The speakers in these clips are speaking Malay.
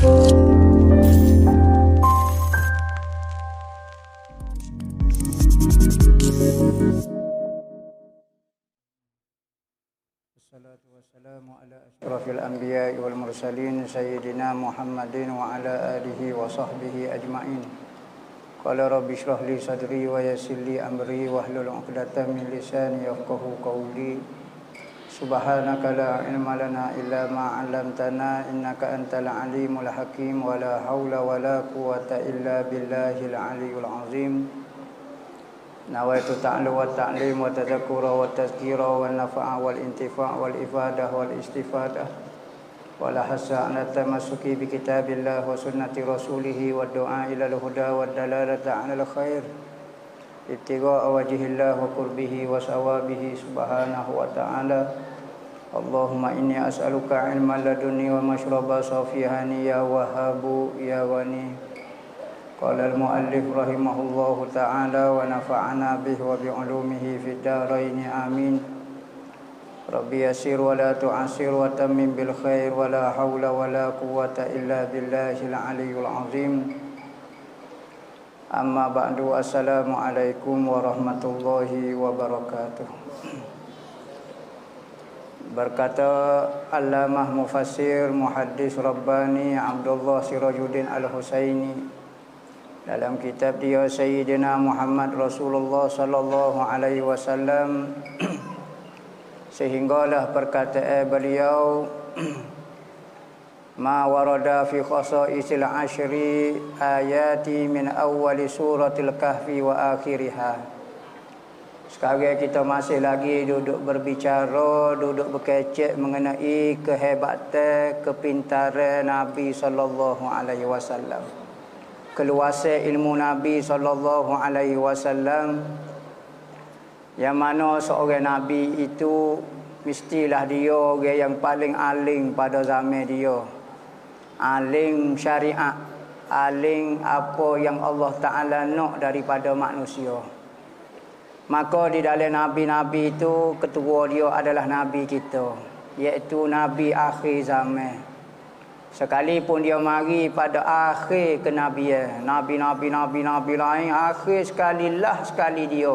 Wassalatu wassalamu ala asyrafil anbiya'i wal mursalin sayyidina Muhammadin wa ala alihi wa sahbihi ajma'in. Qala rabbi shrah li sadri wa yassir li amri wahlul 'uqdatam min lisani yafqahu qawli. Subhanaka la ilma lana illa ma 'allamtana innaka antal alimul hakim wa la haula wa la quwwata illa billahil aliyyil azim. Nawaitu ta'lu wa ta'lim wa tadhakkura wa tazkira wa nafa'a wal intifa' wal ifadah wal istifadah wa la hassa ala tamassuki bi kitabillah wa sunnati rasulih wa du'a ila al-huda wa dalalata 'ala al-khair ibtigha'a wajhillah wa qurbihi wa sawabihi subhanahu wa ta'ala. Allahumma inni as'aluka ilman ladunni wa mashraba safihani ya wahhabu ya ghani. Qala al-muallif rahimahullahu ta'ala wa nafa'ana bihi wa bi'ulumihi fid dharain amin. Rabbi yassir wa la tu'assir wa tammim bil khair wa la haula wa la quwwata illa billahil aliyyil azim. Amma ba'du, assalamu alaikum warahmatullahi wabarakatuh. Berkata Allamah Mufassir Muhaddis Rabbani Abdullah Sirajuddin Al-Husaini dalam kitab dia Sayyidina Muhammad Rasulullah sallallahu alaihi wasallam, sehinggalah perkataan beliau ma warada fi khasaisil ashri ayati min awwali suratil kahfi wa akhiriha. Sekarang kita masih lagi duduk berbicara, duduk berkecek mengenai kehebatan, kepintaran Nabi sallallahu alaihi wasallam, keluasan ilmu Nabi sallallahu alaihi wasallam, yang mana seorang nabi itu mestilah dia orang yang paling alim pada zaman dia. Alim syariat, alim apa yang Allah Taala nak daripada manusia. Maka di dalam nabi-nabi itu ketua dia adalah nabi kita, iaitu nabi akhir zaman. Sekalipun dia mari pada akhir kenabian, nabi lain akhir sekalilah sekali dia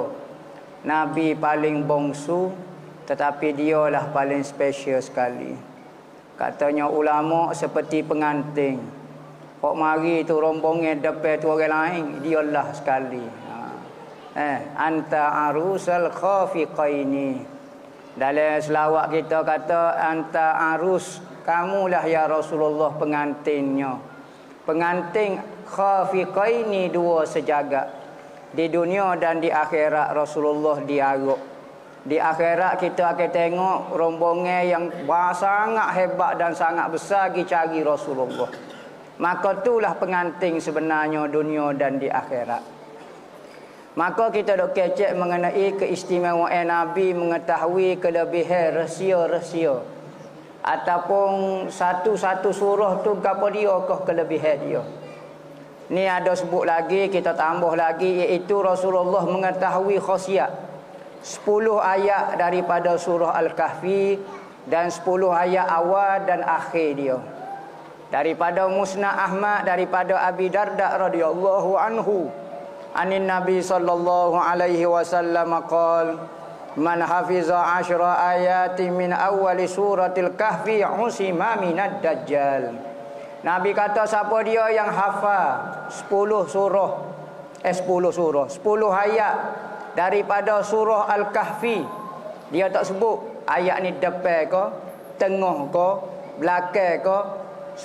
nabi paling bongsu, tetapi dialah paling special sekali. Katanya ulama seperti pengantin, kok mari tu rombongan depan tu orang lain, dialah sekali. Anta arusal khafiqaini. Dalam selawat kita kata anta arus, kamulah ya Rasulullah pengantinnya. Pengantin khafiqaini, dua sejagat. Di dunia dan di akhirat Rasulullah diaruk. Di akhirat kita akan tengok rombongan yang sangat hebat dan sangat besar pergi cari Rasulullah. Maka itulah pengantin sebenarnya dunia dan di akhirat. Maka kita dok kecek mengenai keistimewaan Nabi, mengetahui kelebihan rahsia-rahsia ataupun satu-satu surah tu gapo dia kah kelebihan dia. Ni ada sebut lagi, kita tambah lagi, iaitu Rasulullah mengetahui khasiat 10 ayat daripada surah Al-Kahfi dan 10 ayat awal dan akhir dia. Daripada Musnad Ahmad, daripada Abi Darda radhiyallahu anhu, anin Nabi sallallahu alaihi wasallam qala man hafiza 10 ayati min awwali suratil kahfi usima minad dajjal. Nabi kata siapa dia yang hafal 10 ayat daripada surah Al-Kahfi, dia tak sebut ayat ni depan ke, tengah ke, belakang ke,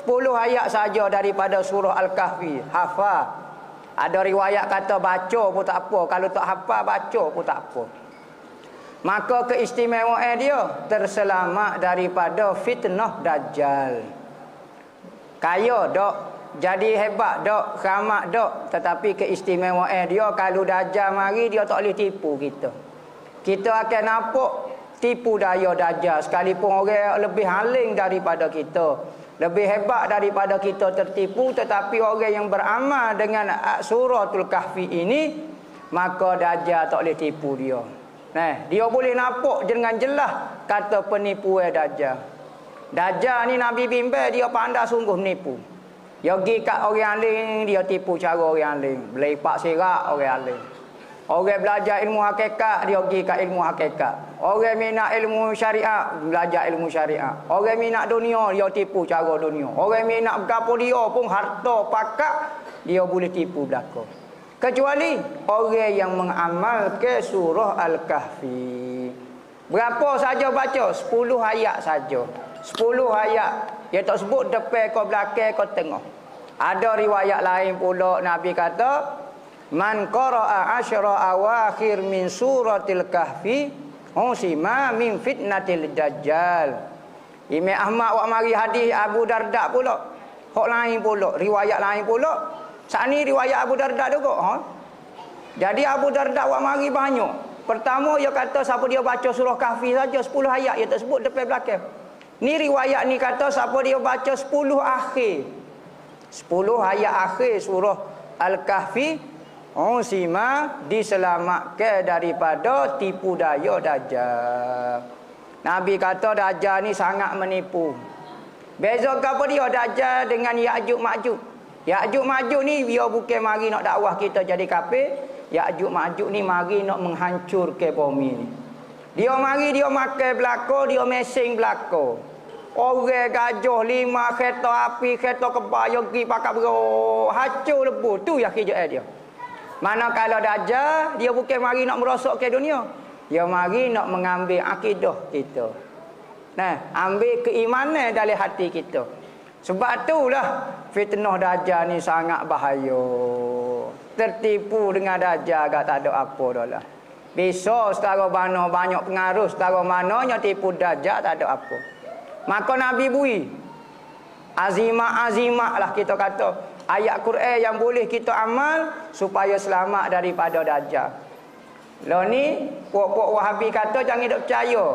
10 ayat saja daripada surah Al-Kahfi hafal. Ada riwayat kata baca pun tak apa, kalau tak hafal baca pun tak apa. Maka keistimewaan dia terselamat daripada fitnah dajjal. Kaya dok, jadi hebat dok, keramat dok, tetapi keistimewaan dia kalau dajjal mari dia tak boleh tipu kita. Kita akan nampak tipu daya dajjal, sekalipun orang lebih alim daripada kita, lebih hebat daripada kita tertipu, tetapi orang yang beramal dengan suratul kahfi ini, maka dajjal tak boleh tipu dia. Dia boleh nampak dengan jelas kata penipu dajjal. Dajjal ni Nabi bimbang dia pandai sungguh menipu. Dia pergi kat orang lain, dia tipu cara orang lain. Belepak serak orang lain. Orang belajar ilmu hakikat, dia pergi kat ilmu hakikat. Orang minat ilmu syariat, belajar ilmu syariat. Orang minat dunia, dia tipu cara dunia. Orang minat berapa dia pun harta pakat, dia boleh tipu belaka. Kecuali orang yang mengamalkan surah Al-Kahfi. Berapa saja baca? 10 ayat saja. 10 ayat. Dia tak sebut depan ke belakang ke tengah. Ada riwayat lain pula Nabi kata, man qara'a asyra awakhir min suratil kahfi usima min fitnatil dajjal. Imam Ahmad wak mari hadis Abu Darda pula. Hak lain pula, riwayat lain pula. Saat ni riwayat Abu Darda juga. Jadi Abu Darda wak mari banyak. Pertama dia kata siapa dia baca surah Kahfi saja 10 ayat, dia tak sebut depan belakang. Ni riwayat ni kata siapa dia baca 10 akhir. 10 ayat akhir surah Al-Kahfi, usima diselamatkan daripada tipu daya Dajjal. Nabi kata Dajjal ni sangat menipu. Beza apa dia Dajjal dengan Ya'juj Ma'juj? Ya'juj Ma'juj ni dia bukan mari nak dakwah kita jadi kafir. Ya'juj Ma'juj ni mari nak menghancurkan bumi ni. Dia mari dia makan belaka, dia mesing belaka. Orang gajah 5 kereta api, kereta kebaya pergi pakat bro, hancur lebu. Tu yang kerja dia. Manakala Dajjal, dia bukan mari nak merosakkan dunia. Dia mari nak mengambil akidah kita. Nah, ambil keimanan dalam hati kita. Sebab itulah fitnah Dajjal ni sangat bahaya. Tertipu dengan Dajjal agak tak ada apa dah lah. Bisa setara mana banyak pengaruh, setara mananya tipu Dajjal tak ada apa. Maka Nabi bui azimah lah kita kata ayat Quran yang boleh kita amal supaya selamat daripada Dajjal. Lah ni puak-puak Wahabi kata jangan duk percaya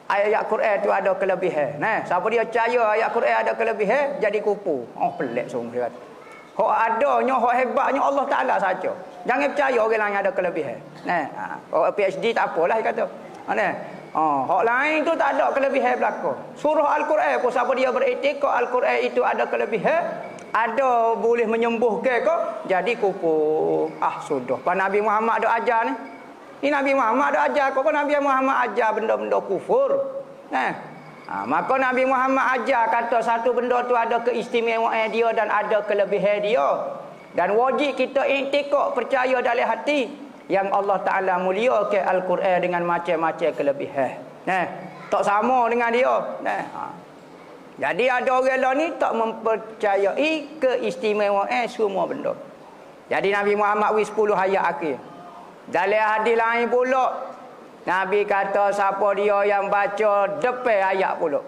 ayat Quran tu ada kelebihan. Nah, siapa dia percaya ayat Quran ada kelebihan jadi kupu. Oh pelik sungguh dia kata. Hak adanya, hak hebatnya Allah Taala saja. Jangan percaya orang lain ada kelebihan. Nah, orang PhD tak apalah dia kata. Nah, hak lain tu tak ada kelebihan belaka. Surah Al-Quran pun siapa dia beriktikad Al-Quran itu ada kelebihan, ada boleh menyembuhkan ke, jadi kupu. Sudah. Pak Nabi Muhammad ada ajar ni. Ni Nabi Muhammad ada ajar kok Nabi Muhammad ajar benda-benda kufur. Maka Nabi Muhammad ajar kata satu benda tu ada keistimewaan dia dan ada kelebihan dia. Dan wajib kita iktikad percaya dalam hati yang Allah Ta'ala muliakan Al-Quran dengan macam-macam kelebihan. Tak sama dengan dia. Jadi ada orang lain ni tak mempercayai keistimewaan semua benda. Jadi Nabi Muhammad 10 ayat akhir. Dalam hadis lain pula Nabi kata siapa dia yang baca depan ayat pula.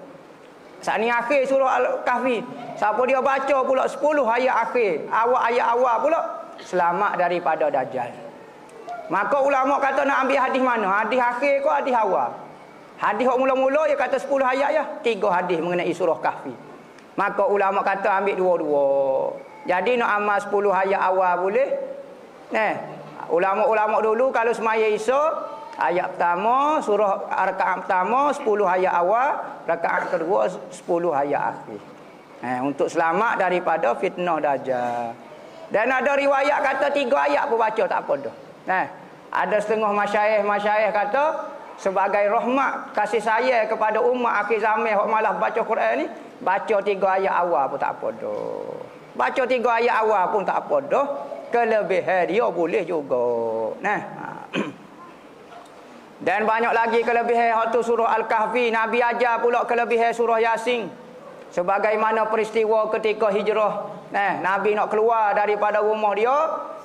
Saat ni akhir surah Al-Kahfi. Siapa dia baca pula 10 ayat akhir, ayat awal pula, selamat daripada Dajjal. Maka ulama kata nak ambil hadis mana? Hadis akhir ke hadis awal? Hadis yang mula-mula dia kata 10 ayat ya. 3 hadis mengenai surah Kahfi. Maka ulama kata ambil dua-dua. Jadi nak amal 10 ayat awal boleh. Ulama-ulama dulu kalau semaya Isya ayat pertama surah rakaat pertama 10 ayat awal, rakaat kedua 10 ayat akhir. Untuk selamat daripada fitnah Dajjal. Dan ada riwayat kata 3 ayat pun baca tak apa dah. Ada setengah masyayikh kata sebagai rahmat kasih sayang kepada umat akhir zaman hok malah baca Quran ni, baca 3 ayat awal pun tak apa dah. Baca 3 ayat awal pun tak apa dah. Kelebihan dia boleh juga. Dan banyak lagi kelebihan waktu surah Al-Kahfi. Nabi ajar pula kelebihan surah Yasin. Sebagaimana peristiwa ketika hijrah. Nabi nak keluar daripada rumah dia,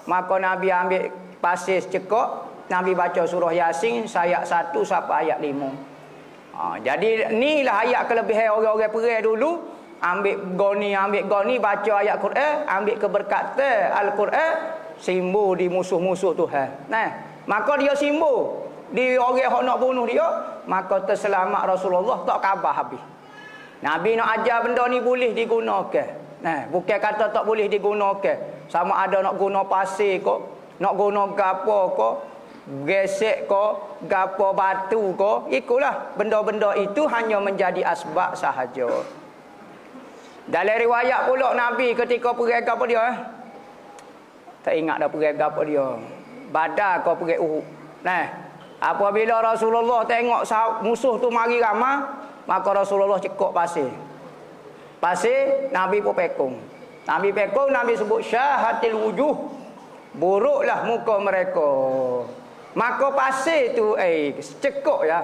maka Nabi ambil pasir cekok, Nabi baca surah Yasin ayat 1 sampai ayat 5. Jadi inilah ayat kelebihan orang-orang perang dulu. Ambil goni baca ayat Quran, ambil keberkatan Al-Quran, simbol di musuh-musuh Tuhan. Maka dia simbol di orang yang nak bunuh dia, maka terselamat Rasulullah tak khabar habis. Nabi nak ajar benda ni boleh digunakan. Bukan kata tak boleh digunakan. Sama ada nak guna pasir kok, nak guna gapo kok, gesek kok, gapo batu kok, ikulah benda-benda itu hanya menjadi asbab sahaja. Dalam riwayat pula Nabi ketika pergi apa dia? Tak ingat dah pergi apa dia. Badar kau pergi Uhud. Nah, apabila Rasulullah tengok musuh tu mari ramai, maka Rasulullah cekok pasir. Pasir, Nabi pun pekung. Nabi pekung, Nabi sebut syahatil wujuh. Buruklah muka mereka. Maka pasir tu cekok ya.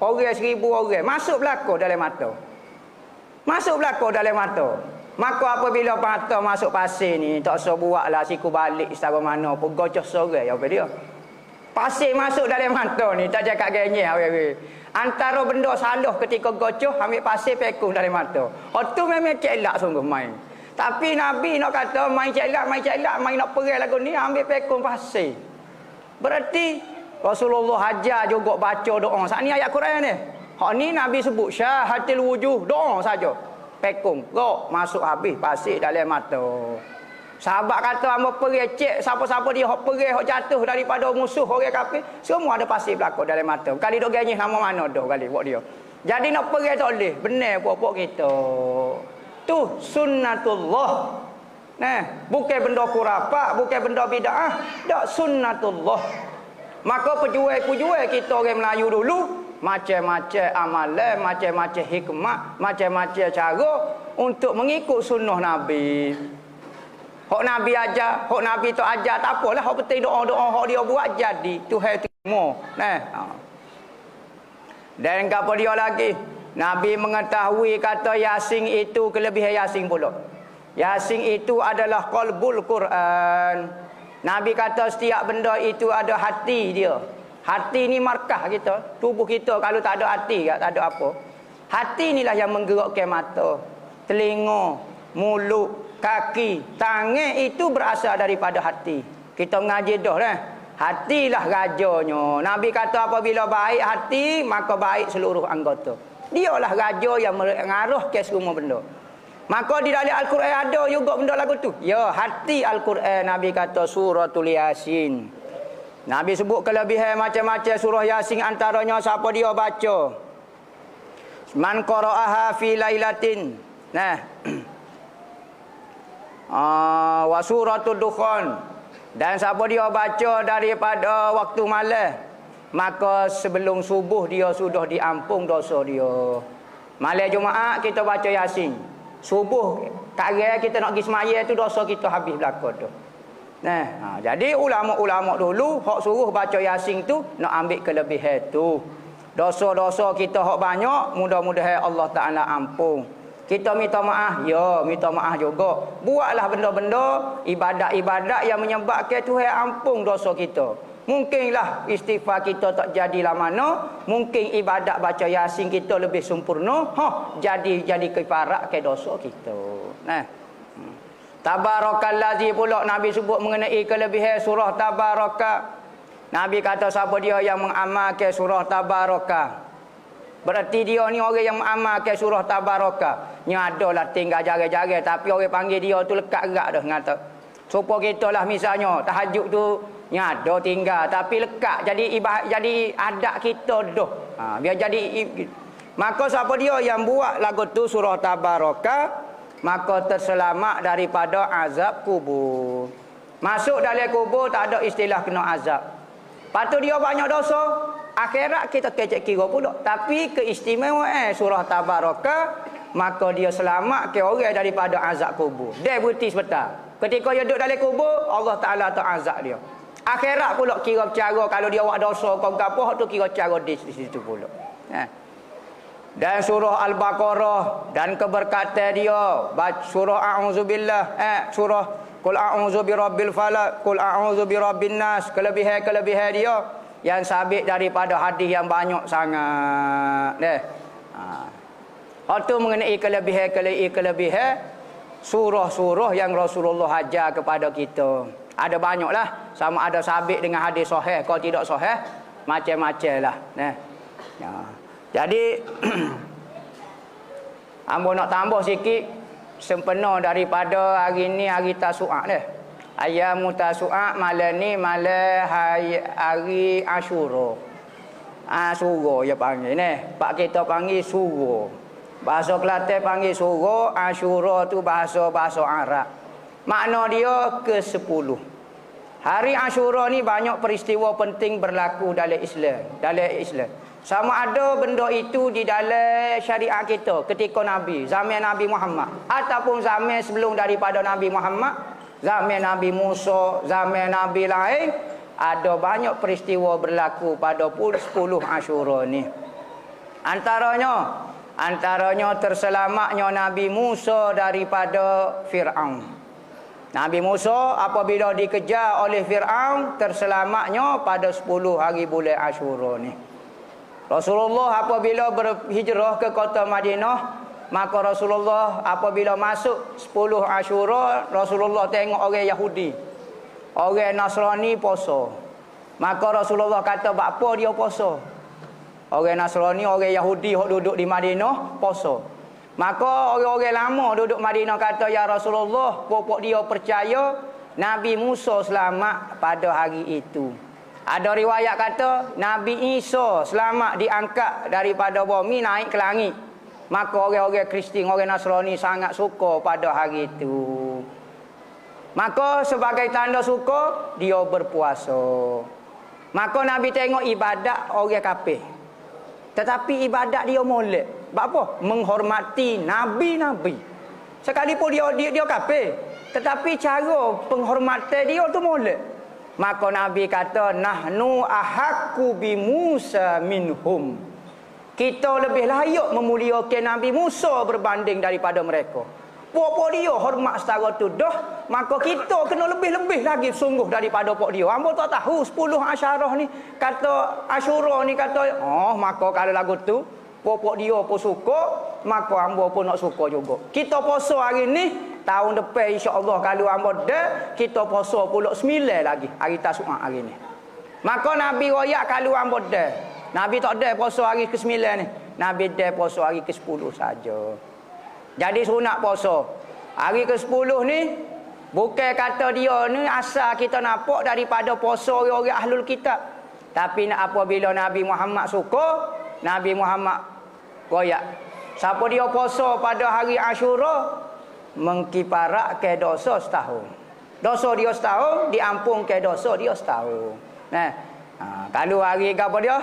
Orang 1000 orang masuk belako dalam mata. Masuk belako dalam mata. Maka apabila mata masuk pasir ni, tak usah buatlah siku balik secara mana pun gocoh sore apa dia. Pasir masuk dalam mata ni, tak cakap genyeh awak. Antara benda salah ketika gocoh ambil pasir pekung dalam mata. Tu memang celak sungguh main. Tapi Nabi nak kata main celak, main nak perang lagu ni ambil pekung pasir. Berarti Rasulullah ajar juga baca doa. Saat ni ayat Quran ni. Hak ni Nabi sebut syahatil wujuh, doa saja. Pekung, rok masuk habis pasir dalam mata. Sahabat kata hamba pergi cek siapa-siapa dia hok pergi hok jatuh daripada musuh orang kafir, semua ada pasir belako dalam mata. Kali dok ganyih nama mana dah kali buat dia. Jadi nak pergi tak boleh, benar puak-puak kita. Tu sunnatullah. Nah, bukan benda khurafat, bukan benda bid'ah, dak sunnatullah. Maka pejuang-pejuang kita orang Melayu dulu macam-macam amalan, macam-macam hikmah, macam-macam cara untuk mengikut sunnah Nabi. Hak Nabi ajar, hak Nabi tu ajar tak apalah, hak betul doa-doa hak dia buat jadi Tuhan terima. Nah. Dan apa dia lagi? Nabi mengetahui kata Yasin itu kelebihan Yasin pula. Yasin itu adalah qalbul Quran. Nabi kata setiap benda itu ada hati dia. Hati ni markah kita. Tubuh kita kalau tak ada hati, tak ada apa. Hati inilah yang menggerakkan mata, telinga, mulut, kaki, tangan itu berasal daripada hati. Kita mengaji dah lah. Hatilah rajanya. Nabi kata apabila baik hati, maka baik seluruh anggota. Dialah raja yang mengarah ke semua benda. Maka di dalam Al-Quran ada juga benda lagu tu. Ya, hati Al-Quran Nabi kata suratul Yasin. Nabi sebut kelebihan macam-macam surah Yasin, antaranya siapa dia baca. Man qara'aha fi lailatin. Nah. Wa suratul Dukhan. Dan siapa dia baca daripada waktu malam, maka sebelum subuh dia sudah diampung dosa dia. Malam Jumaat kita baca Yasin. Subuh kare kita nak pergi semaya tu dosa kita habis belaka tu. Nah, jadi ulama-ulama dulu hak suruh baca Yasin tu nak ambil kelebihan tu. Dosa-dosa kita hak banyak, mudah-mudahan Allah Taala ampun. Kita minta maaf, ya, minta maaf juga. Buatlah benda-benda ibadat-ibadat yang menyebabkan Tuhan ampun dosa kita. Mungkinlah istighfar kita tak jadilah mana, mungkin ibadat baca Yasin kita lebih sempurna, jadi kefarat ke dosa kita. Nah. Tabarakallazi pula Nabi sebut mengenai kelebihan surah Tabaraka. Nabi kata siapa dia yang mengamalkan surah Tabaraka, berarti dia ni orang yang mengamalkan surah Tabaraka. Nya adalah tinggal jari-jari, tapi orang panggil dia tu lekat gerak dah ngata. Supaya kita lah misalnya tahajud tu nya ada tinggal tapi lekat jadi adat kita dah. Biar jadi maka siapa dia yang buat lagu tu surah Tabaraka, maka terselamat daripada azab kubur. Masuk dalam kubur tak ada istilah kena azab. Patut dia banyak dosa, akhirat kita kecek kira pula. Tapi keistimewaan surah Tabaraka, maka dia selamat ke orang daripada azab kubur. Dia bukti sebentar. Ketika dia duduk dalam kubur, Allah Taala tak azab dia. Akhirat pula kira cara kalau dia buat dosa kau gapo tu kira cara di situ pula. Dan surah Al-Baqarah dan keberkatan dia, surah A'udzubillah, surah Qul a'udzu birabbil falaq, Qul a'udzu birabbin nas, kelebihan dia yang sabit daripada hadis yang banyak sangat. Itu mengenai kelebihan surah-surah yang Rasulullah ajar kepada kita. Ada banyaklah, sama ada sabit dengan hadis sahih, kalau tidak sahih macam-macam lah. Jadi hamba nak tambah sikit sempena daripada hari ni hari Tasu'a dah. Ayam Tasu'a malam ni malam hari Asyura. Asyura dia panggil ni. Pak kita panggil Suro. Bahasa Kelantan panggil Suro, Asyura tu bahasa Arab. Makna dia ke-10. Hari Asyura ni banyak peristiwa penting berlaku dalam Islam. Sama ada benda itu di dalam syariat kita ketika Nabi, zaman Nabi Muhammad, ataupun zaman sebelum daripada Nabi Muhammad, zaman Nabi Musa, zaman Nabi lain, ada banyak peristiwa berlaku pada 10 Asyura ni. Antaranya terselamatnya Nabi Musa daripada Fir'aun. Nabi Musa apabila dikejar oleh Fir'aun, terselamatnya pada 10 hari bulan Asyura ni. Rasulullah apabila berhijrah ke kota Madinah, maka Rasulullah apabila masuk 10 Asyura, Rasulullah tengok orang Yahudi, orang Nasrani puasa. Maka Rasulullah kata, "Apa dia puasa?" Orang Nasrani, orang Yahudi yang duduk di Madinah puasa. Maka orang-orang lama duduk Madinah kata, "Ya Rasulullah, pokok dia percaya Nabi Musa selamat pada hari itu." Ada riwayat kata Nabi Isa selamat diangkat daripada bumi naik ke langit. Maka orang-orang Kristian, orang Nasrani sangat suka pada hari itu. Maka sebagai tanda suka, dia berpuasa. Maka Nabi tengok ibadat orang kafir. Tetapi ibadat dia molek. Sebab apa? Menghormati nabi-nabi. Sekalipun dia kafir, tetapi cara penghormatan dia tu molek. Maka Nabi kata, "Nahnu ahaqqu bi Musa minhum." Kita lebih layak memuliakan Nabi Musa berbanding daripada mereka. Pok dia hormat setara tu dah, maka kita kena lebih-lebih lagi sungguh daripada pok dia. Hangpa tak tahu 10 Asyarah ni kata Asyura ni kata, maka kalau lagu tu pok dia pun suka, maka hangpa pun nak suka juga. Kita puasa hari ni, tahun depan insya-Allah kalau hangpa dah, kita puasa pula 9 lagi hari Tasu'a hari ni. Maka Nabi royak kalau hangpa dah. Nabi tak ada puasa hari ke-9 ni. Nabi dah puasa hari ke-10 saja. Jadi sunat puasa hari ke-10 ni, bukan kata dia ni asal kita nampak daripada puasa orang-orang ahlul kitab. Tapi apabila Nabi Muhammad suka, Nabi Muhammad royak. Siapa dia puasa pada hari Asyura, mengkiparatkan dosa setahun. Dosa dia setahun, diampunkan dosa dia setahun. Kalau hari apa dia?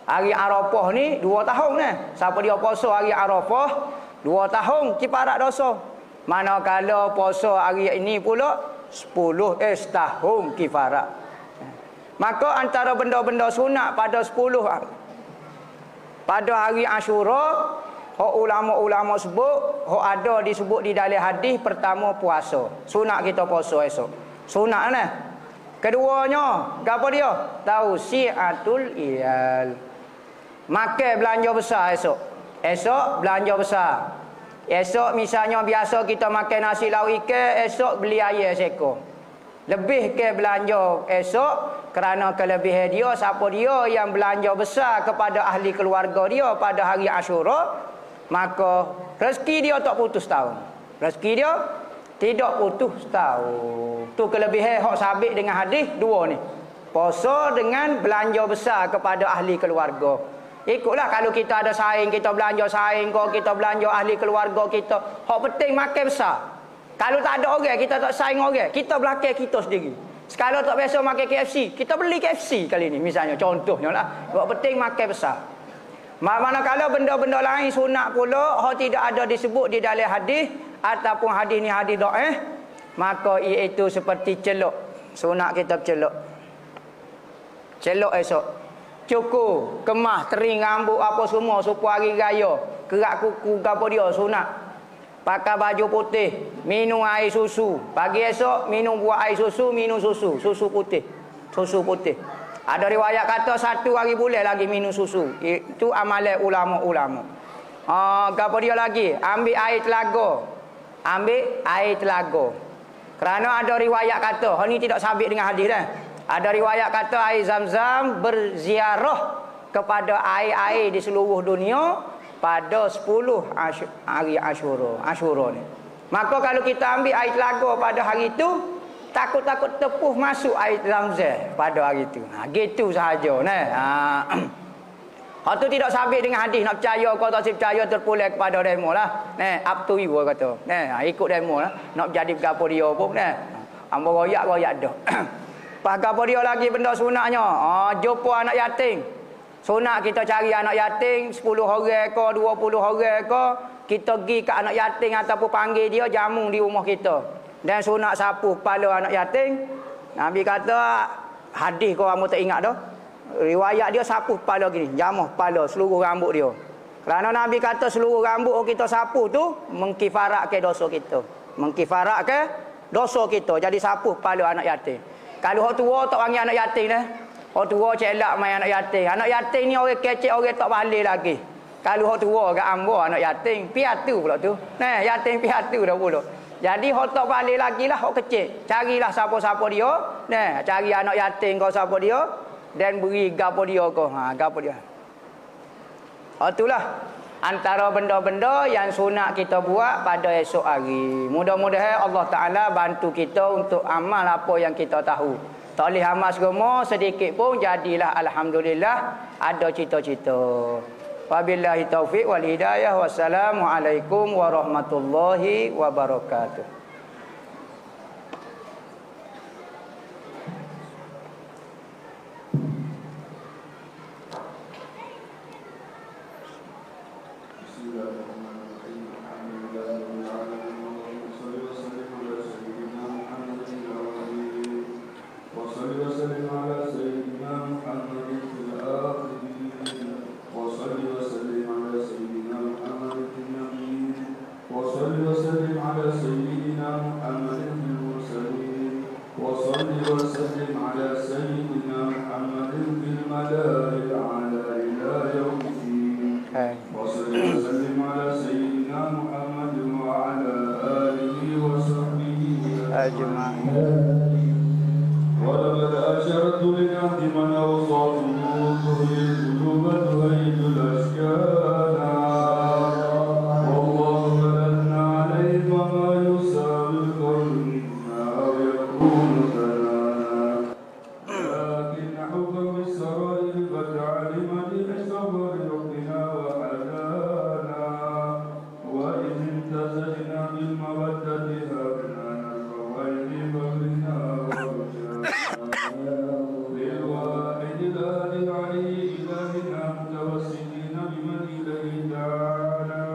Hari Arafah ni 2 tahun ni. Siapa dia puasa hari Arafah, 2 tahun kiparat dosa. Manakala puasa hari ini pula 10 setahun kifarat. Maka antara benda-benda sunat pada 10 pada hari Asyura, hak ulama-ulama sebut, hak ada disebut di dalam hadis, pertama puasa. Sunat kita puasa esok. Sunat nah. Keduanya, apa dia? Tausiatul iyal. Makan belanja besar esok. Esok belanja besar. Esok misalnya biasa kita makan nasi lauk ikan, esok beli ayam seekor. Lebih ke belanja esok kerana kelebihan dia, siapa dia yang belanja besar kepada ahli keluarga dia pada hari Asyura, maka rezeki dia tak putus tahun. Rezeki dia tidak putus tahun. Tu kelebihan hak sabit dengan hadis dua ni. Puasa dengan belanja besar kepada ahli keluarga. Ikutlah kalau kita ada saing, kita belanja saing kau, kita belanja ahli keluarga kita. Hak penting makan besar. Kalau tak ada orang, kita tak saing orang, kita belakang kita sendiri. Kalau tak biasa makan KFC, kita beli KFC kali ni misalnya, contohnya lah. Hak penting makan besar. Manakala benda-benda lain sunat pula, hak tidak ada disebut di dalam hadis ataupun hadis ni hadis dhaif, maka iaitu seperti celok. Sunat kita celok. Celok esok. Cukur, kemah, tering rambut apa semua supaya hari raya. Kerak kuku apa dia sunat. Pakai baju putih, minum air susu. Pagi esok minum buah air susu, minum susu, susu putih. Susu putih. Ada riwayat kata 1 hari bulan lagi minum susu. Itu amalan ulama-ulama. Apa dia lagi? Ambil air telaga. Ambil air telaga. Kerana ada riwayat kata, ni tidak sabit dengan hadis dah. Ada riwayat kata air Zam-Zam berziarah kepada air-air di seluruh dunia pada 10 hari Asyura ni. Maka kalau kita ambil air telaga pada hari itu, takut-takut tepuh masuk air Zam-Zam pada hari itu. Gitu sahaja nah. Hak tu tidak sabit dengan hadis, nak percaya kau tak percaya terpulang kepada demo lah. Up to you kata. Ikut demo lah. Nak jadi gapo dia pun Ambo royak dah. Pas gapo dia lagi benda sunatnya. Jumpa anak yatim. Sunat kita cari anak yatim 10 orang ke 20 orang ke, kita pergi ke anak yatim ataupun panggil dia jamu di rumah kita. Dan sunat sapu kepala anak yatim. Nabi kata hadis kau kamu tak ingat dah. Riwayat dia sapu kepala gini, jamah kepala seluruh rambut dia. Kerana Nabi kata seluruh rambut kita sapu tu mengkifaratkan dosa kita. Mengkifaratkan dosa kita. Jadi sapu kepala anak yatim. Kalau orang tua tak panggil anak yatim dah. Orang tua celak main anak yatim. Anak yatim ni orang kecek, orang tak balik lagi. Kalau orang tua kat ambo anak yatim, piatu pula tu. Yatim piatu dah pula. Jadi orang tak balik lagi lah orang kecek. Carilah siapa-siapa dia. Cari anak yatim kau siapa dia. Dan beri gapo dia kau. Gapo dia. Itulah antara benda-benda yang sunat kita buat pada esok hari. Mudah-mudahan Allah Ta'ala bantu kita untuk amal apa yang kita tahu. Tak boleh amal semua sedikit pun jadilah alhamdulillah ada cita-cita. Wabillahi taufiq wal hidayah. Wassalamualaikum warahmatullahi wabarakatuh. ولقد أشرت لنهد من أوصاته تهي القلوب تهيج الأشكالا والله بلدنا عليه وما يسار القول منا أو يكون ثنانا لكن حكم بالسرائر قد علم بحسب ربنا وحدانا وإذ امتزجنا بالمودة هبنا نصر بفضلنا للواحد الآل عليه إلهنا متوسلين بمن إليه تعالى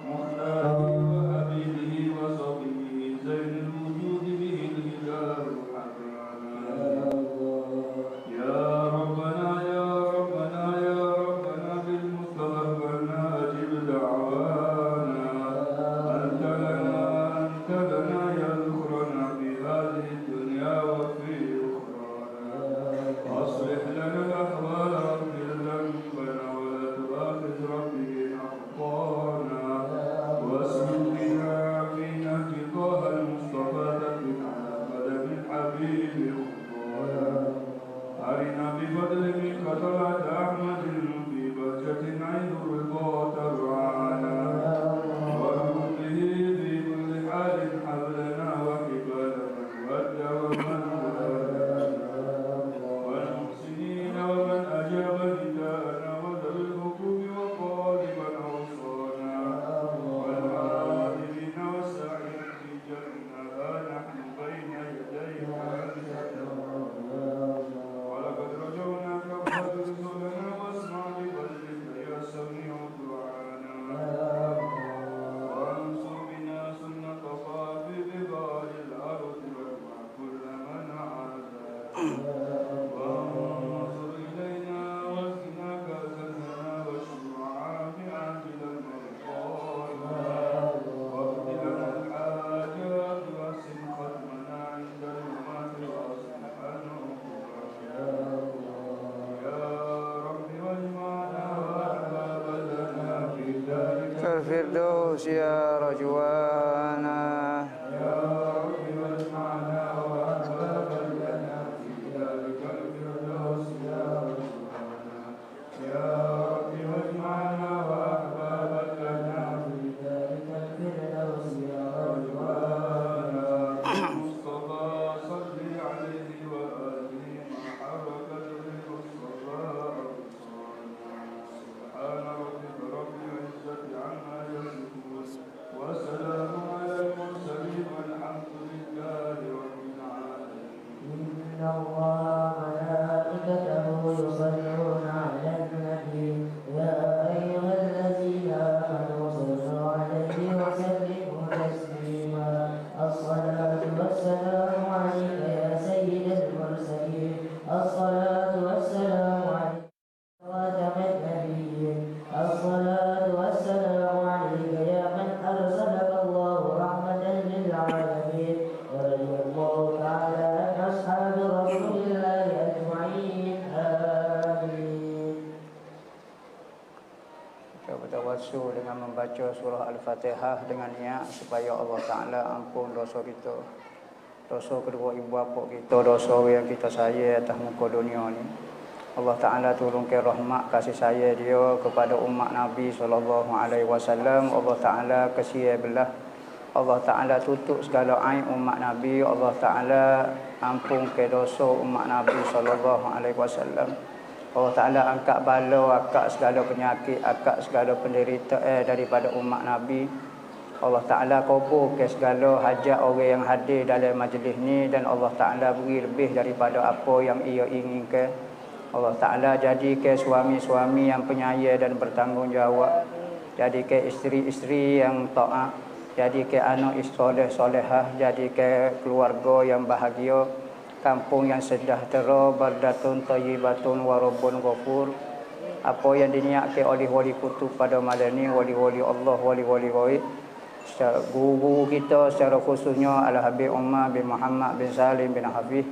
مختاره وحبيبه وصبيه زين الوجود به الإله حبانا يا ربنا يا ربنا يا ربنا بالمصطفى أجب دعوانا أنت لنا يا ذكرنا في هذه الدنيا وفي أخرانا أصلح لنا الأحوال واغفر ذنبنا ولا تؤاخذ ربي إن أخطأنا واسلك بنا في نهج طه المصطفى ثبت على قدم الحبيب خطانا أرنا بفضل منك طلعت أحمد في بهجة عين الرضا ترعانا وارحم به في كل حال حبلنا وحبال من ود ومن ودانا والمحسنين ومن أجاب نداءنا وذوي الحقوق وطالبا أوصانا والعاملين والسعيد في جنة نحن بين يديك ولقد رجوناك فاغفر رسلنا واسمع بفضلك يا سميع دعانا وانصر بنا سنة طافي بغار الأرض واجمع كل من عادانا وانصر إلينا واسقنا كأسنا والشفعاء عاجلا مرضانا واقض لنا الحاجات واحسن ختمنا عند الممات واصلح يا رب واجمعنا وأحبابا لنا في ذلك الفردوس يا رجوانا يا رب واجمعنا وأحبابا لنا في ذلك الفردوس يا رجوانا يا رب واجمعنا وأحبابا لنا في ذلك الفردوس يا رجوانا المصطفى صل عليه وآله مع حركة المصطفى أبصارنا baca surah Al-Fatihah dengan niat supaya Allah Ta'ala ampun dosa kita, dosa kedua ibu bapa kita, dosa yang kita sayang atas muka dunia ni. Allah Ta'ala turunkan rahmat kasih sayang dia kepada umat Nabi SAW. Allah Ta'ala kasih belah. Allah Ta'ala tutup segala aib umat Nabi. Allah Ta'ala ampunkan dosa umat Nabi SAW. Allah Ta'ala angkat bala, angkat segala penyakit, angkat segala penderitaan daripada umat Nabi. Allah Ta'ala kabul ke segala hajat orang yang hadir dalam majlis ni, dan Allah Ta'ala beri lebih daripada apa yang ia inginkan. Allah Ta'ala jadikan suami-suami yang penyayang dan bertanggungjawab, jadikan isteri-isteri yang taat, jadikan anak soleh-solehah, jadikan keluarga yang bahagia, kampung yang sejahtera, baldatun thayyibatun wa rabbun ghafur. Apa yang diniatkan oleh wali kutub pada malam ni, wali-wali Allah, wali-wali gaib, secara guru kita secara khususnya Al-Habib Umar bin Muhammad bin Salim bin Hafiz,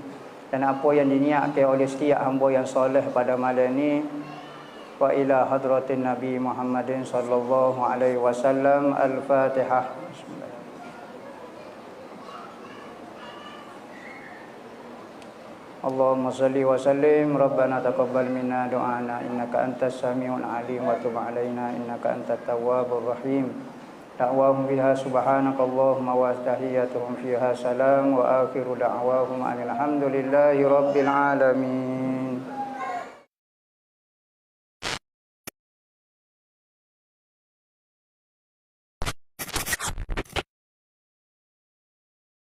dan apa yang diniatkan oleh setiap hamba yang soleh pada malam ni, wa ila hadratin Nabi Muhammadin sallallahu alaihi wasallam. Al-Fatihah. Allahumma salli wa sallim. Rabbana taqabbal minna du'ana innaka antas samiul alim wa tub alaina innaka antat tawwabur rahim. Da'wahum biha subhanakallahumma wa tahiyyatuhum fiha salam wa akhiru da'wahum alhamdulillahi rabbil alamin.